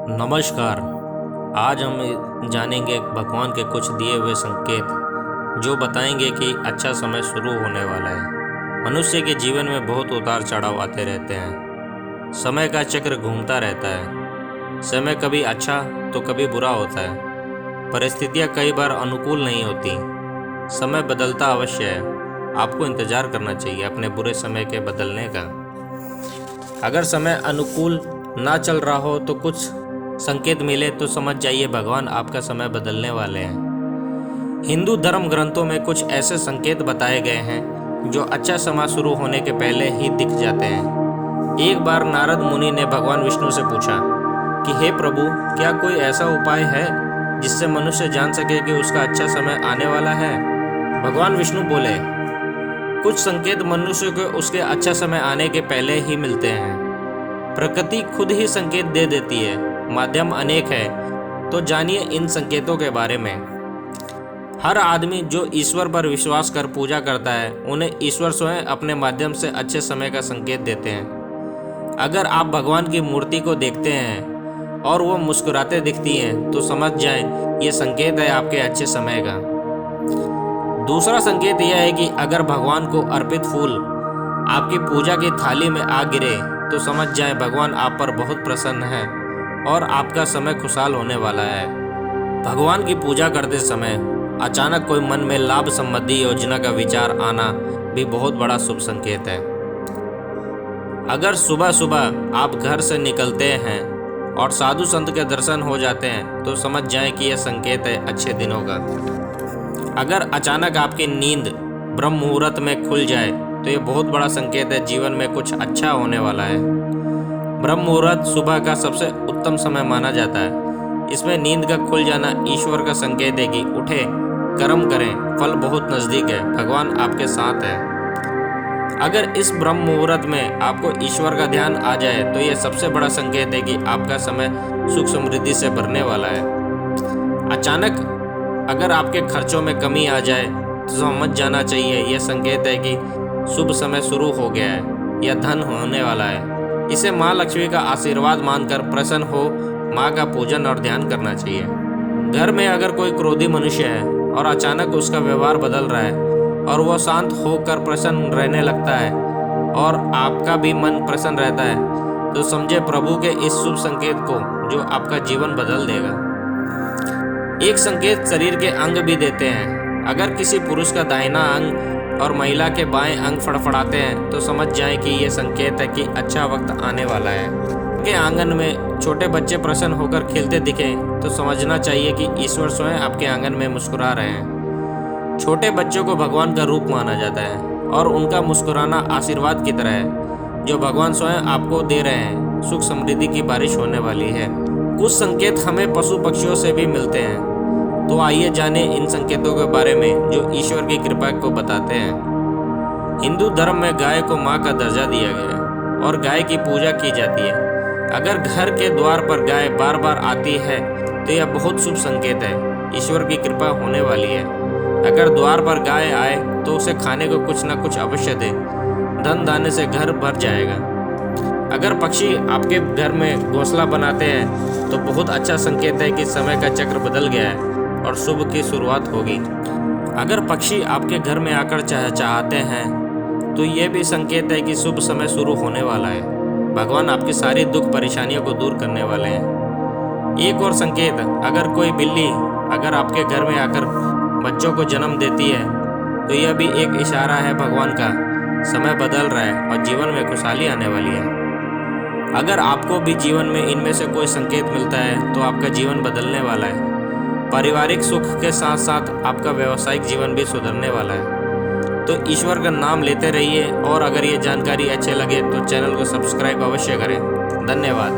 नमस्कार। आज हम जानेंगे भगवान के कुछ दिए हुए संकेत जो बताएंगे कि अच्छा समय शुरू होने वाला है। मनुष्य के जीवन में बहुत उतार चढ़ाव आते रहते हैं। समय का चक्र घूमता रहता है। समय कभी अच्छा तो कभी बुरा होता है। परिस्थितियाँ कई बार अनुकूल नहीं होती। समय बदलता अवश्य है। आपको इंतज़ार करना चाहिए अपने बुरे समय के बदलने का। अगर समय अनुकूल ना चल रहा हो तो कुछ संकेत मिले तो समझ जाइए भगवान आपका समय बदलने वाले हैं। हिंदू धर्म ग्रंथों में कुछ ऐसे संकेत बताए गए हैं जो अच्छा समय शुरू होने के पहले ही दिख जाते हैं। एक बार नारद मुनि ने भगवान विष्णु से पूछा कि हे प्रभु, क्या कोई ऐसा उपाय है जिससे मनुष्य जान सके कि उसका अच्छा समय आने वाला है। भगवान विष्णु बोले, कुछ संकेत मनुष्य को उसके अच्छा समय आने के पहले ही मिलते हैं। प्रकृति खुद ही संकेत दे देती है। माध्यम अनेक है, तो जानिए इन संकेतों के बारे में। हर आदमी जो ईश्वर पर विश्वास कर पूजा करता है, उन्हें ईश्वर स्वयं अपने माध्यम से अच्छे समय का संकेत देते हैं। अगर आप भगवान की मूर्ति को देखते हैं और वो मुस्कुराते दिखती हैं, तो समझ जाएं ये संकेत है आपके अच्छे समय का। दूसरा संकेत यह है कि अगर भगवान को अर्पित फूल आपकी पूजा की थाली में आ गिरे तो समझ जाएं भगवान आप पर बहुत प्रसन्न है और आपका समय खुशहाल होने वाला है। भगवान की पूजा करते समय अचानक कोई मन में लाभ संबंधी योजना का विचार आना भी बहुत बड़ा शुभ संकेत है। अगर सुबह सुबह आप घर से निकलते हैं और साधु संत के दर्शन हो जाते हैं तो समझ जाएं कि यह संकेत है अच्छे दिनों का। अगर अचानक आपकी नींद ब्रह्म मुहूर्त में खुल जाए तो ये बहुत बड़ा संकेत है जीवन में कुछ अच्छा होने वाला है। ब्रह्म मुहूर्त सुबह का सबसे उत्तम समय माना जाता है। इसमें नींद का खुल जाना ईश्वर का संकेत है कि उठे, कर्म करें, फल बहुत नज़दीक है, भगवान आपके साथ है। अगर इस ब्रह्म मुहूर्त में आपको ईश्वर का ध्यान आ जाए तो यह सबसे बड़ा संकेत है कि आपका समय सुख समृद्धि से भरने वाला है। अचानक अगर आपके खर्चों में कमी आ जाए तो समझ जाना चाहिए यह संकेत है कि शुभ समय शुरू हो गया है या धन होने वाला है। इसे माँ लक्ष्मी का आशीर्वाद मानकर प्रसन्न हो माँ का पूजन और ध्यान करना चाहिए। घर में अगर कोई क्रोधी मनुष्य है और अचानक उसका व्यवहार बदल रहा है और वह शांत होकर प्रसन्न रहने लगता है और आपका भी मन प्रसन्न रहता है, तो समझे प्रभु के इस शुभ संकेत को जो आपका जीवन बदल देगा। एक संकेत शरीर के अंग भी देते हैं। अगर किसी पुरुष का दाहिना अंग और महिला के बाएं अंग फड़फड़ाते हैं तो समझ जाएं कि ये संकेत है कि अच्छा वक्त आने वाला है। के आंगन में छोटे बच्चे प्रसन्न होकर खेलते दिखें तो समझना चाहिए कि ईश्वर स्वयं आपके आंगन में मुस्कुरा रहे हैं। छोटे बच्चों को भगवान का रूप माना जाता है और उनका मुस्कुराना आशीर्वाद की तरह है जो भगवान स्वयं आपको दे रहे हैं। सुख समृद्धि की बारिश होने वाली है। कुछ संकेत हमें पशु पक्षियों से भी मिलते हैं, तो आइए जाने इन संकेतों के बारे में जो ईश्वर की कृपा को बताते हैं। हिंदू धर्म में गाय को माँ का दर्जा दिया गया है और गाय की पूजा की जाती है। अगर घर के द्वार पर गाय बार बार आती है तो यह बहुत शुभ संकेत है, ईश्वर की कृपा होने वाली है। अगर द्वार पर गाय आए तो उसे खाने को कुछ न कुछ अवश्य दे, धन दाने से घर भर जाएगा। अगर पक्षी आपके घर में घोंसला बनाते हैं तो बहुत अच्छा संकेत है कि समय का चक्र बदल गया है और शुभ की शुरुआत होगी। अगर पक्षी आपके घर में आकर चाहते हैं तो ये भी संकेत है कि शुभ समय शुरू होने वाला है। भगवान आपकी सारी दुख परेशानियों को दूर करने वाले हैं। एक और संकेत, अगर कोई बिल्ली अगर आपके घर में आकर बच्चों को जन्म देती है तो यह भी एक इशारा है भगवान का समय बदल रहा है और जीवन में खुशहाली आने वाली है। अगर आपको भी जीवन में इनमें से कोई संकेत मिलता है तो आपका जीवन बदलने वाला है। पारिवारिक सुख के साथ साथ आपका व्यावसायिक जीवन भी सुधरने वाला है। तो ईश्वर का नाम लेते रहिए और अगर ये जानकारी अच्छे लगे तो चैनल को सब्सक्राइब अवश्य करें। धन्यवाद।